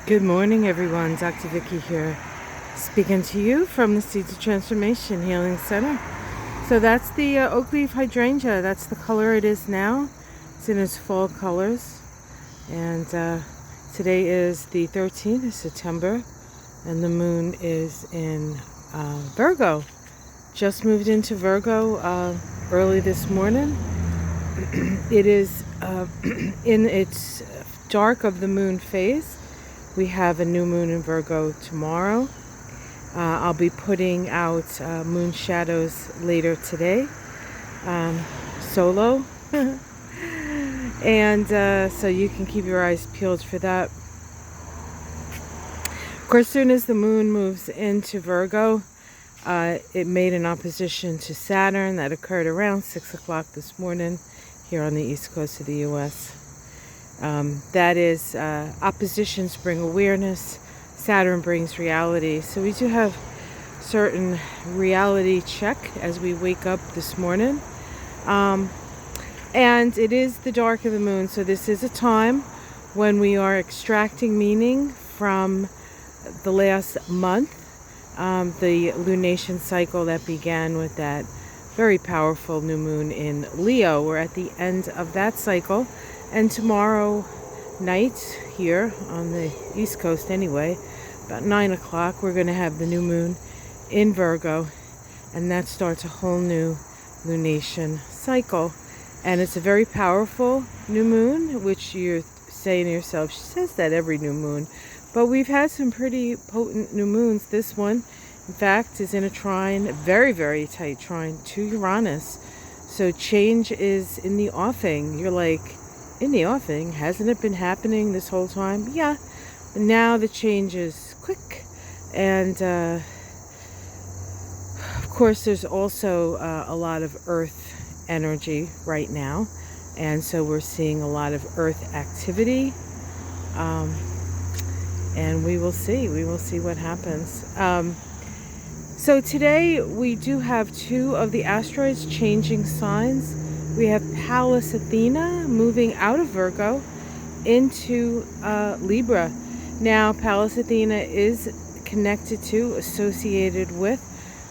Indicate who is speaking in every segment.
Speaker 1: Good morning, everyone. Dr. Vicky here, speaking to you from the Seeds of Transformation Healing Center. So that's the oak leaf hydrangea. That's the color it is now. It's in its fall colors. And today is the 13th of September, and the moon is in Virgo. Just moved into Virgo early this morning. It is in its dark of the moon phase. We have a new moon in Virgo tomorrow. I'll be putting out moon shadows later today, solo. And so you can keep your eyes peeled for that. Of course, as soon as the moon moves into Virgo, it made an opposition to Saturn that occurred around 6 o'clock this morning here on the east coast of the U.S. That is, oppositions bring awareness, Saturn brings reality. So we do have certain reality check as we wake up this morning. And it is the dark of the moon, so this is a time when we are extracting meaning from the last month, the lunation cycle that began with that very powerful new moon in Leo. We're at the end of that cycle. And tomorrow night, here on the East Coast anyway, about 9 o'clock, we're going to have the new moon in Virgo. And that starts a whole new lunation cycle. And it's a very powerful new moon, which you're saying to yourself, she says that every new moon. But we've had some pretty potent new moons. This one, in fact, is in a trine, very, very tight trine to Uranus. So change is in the offing. You're like, in the offing, hasn't it been happening this whole time? Yeah, but now the change is quick. And of course, there's also a lot of earth energy right now. And so we're seeing a lot of earth activity. And we will see what happens. So today we do have two of the asteroids changing signs. We have Pallas Athena moving out of Virgo into Libra. Now, Pallas Athena is connected to, associated with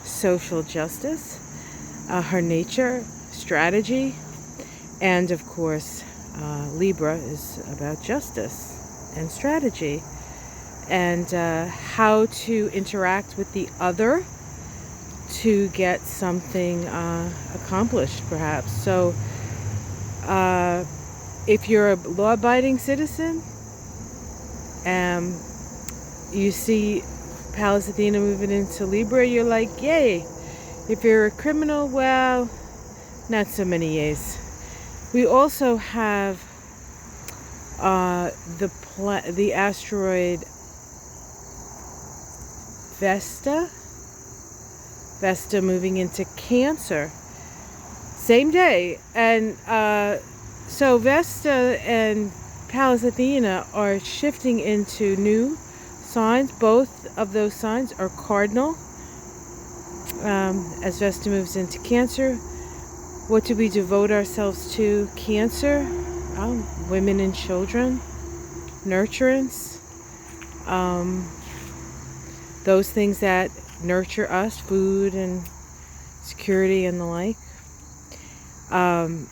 Speaker 1: social justice, her nature, strategy, and of course, Libra is about justice and strategy and how to interact with the other to get something accomplished, perhaps. So if you're a law-abiding citizen, you see Pallas Athena moving into Libra, you're like, yay. If you're a criminal, well, not so many yays. We also have the asteroid Vesta moving into Cancer, same day. And so Vesta and Pallas Athena are shifting into new signs. Both of those signs are cardinal. As Vesta moves into Cancer, what do we devote ourselves to? Cancer, women and children, nurturance, those things that nurture us, food and security and the like. And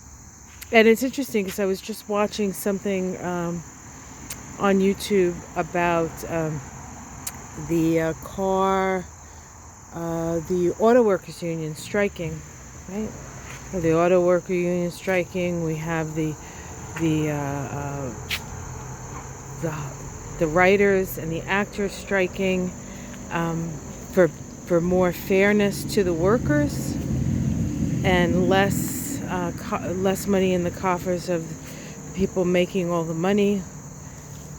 Speaker 1: it's interesting because I was just watching something on YouTube about the auto workers union striking, right? The auto worker union striking. We have the writers and the actors striking for more fairness to the workers and less money in the coffers of people making all the money.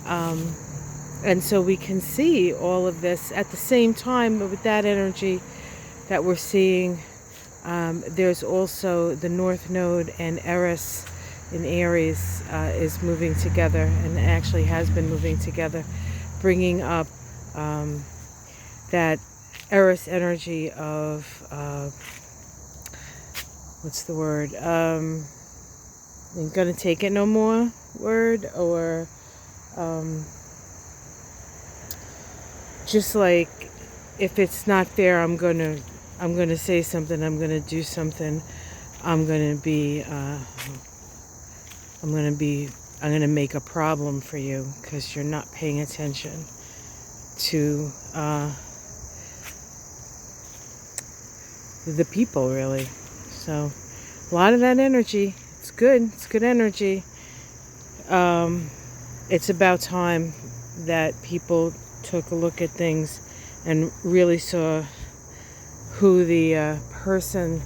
Speaker 1: And so we can see all of this at the same time, but with that energy that we're seeing, there's also the North Node and Eris in Aries is moving together, and actually has been moving together, bringing up that Eris energy of what's the word? I'm gonna take it no more word, or just like, if it's not fair, I'm gonna say something, I'm gonna do something, I'm gonna make a problem for you because you're not paying attention to the people, really. So a lot of that energy, it's good energy. It's about time that people took a look at things and really saw who the person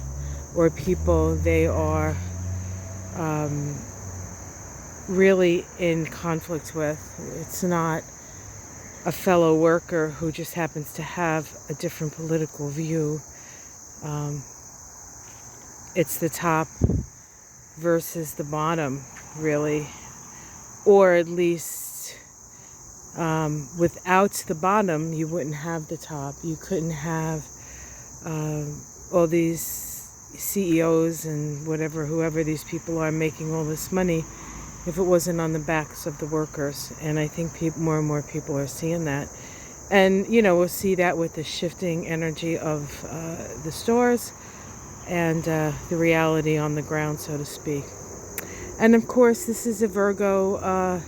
Speaker 1: or people they are really in conflict with. It's not a fellow worker who just happens to have a different political view. It's the top versus the bottom, really. Or at least without the bottom, you wouldn't have the top. You couldn't have all these CEOs and whoever these people are making all this money if it wasn't on the backs of the workers. And I think more and more people are seeing that. And, we'll see that with the shifting energy of the stores and the reality on the ground, so to speak. And of course, this is a Virgo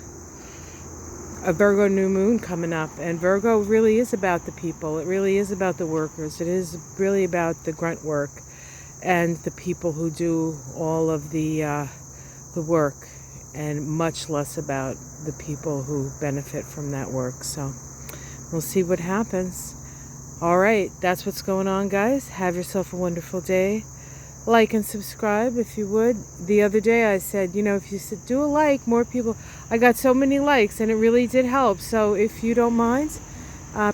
Speaker 1: new moon coming up. And Virgo really is about the people. It really is about the workers. It is really about the grunt work and the people who do all of the work, and much less about the people who benefit from that work. So we'll see what happens. All right, that's what's going on, guys. Have yourself a wonderful day. Like and subscribe if you would. The other day I said, if you said do a like, more people. I got so many likes and it really did help. So if you don't mind,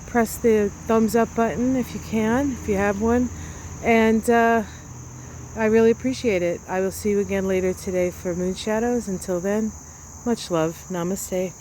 Speaker 1: press the thumbs up button if you can, if you have one. And I really appreciate it. I will see you again later today for Moon Shadows. Until then, much love. Namaste.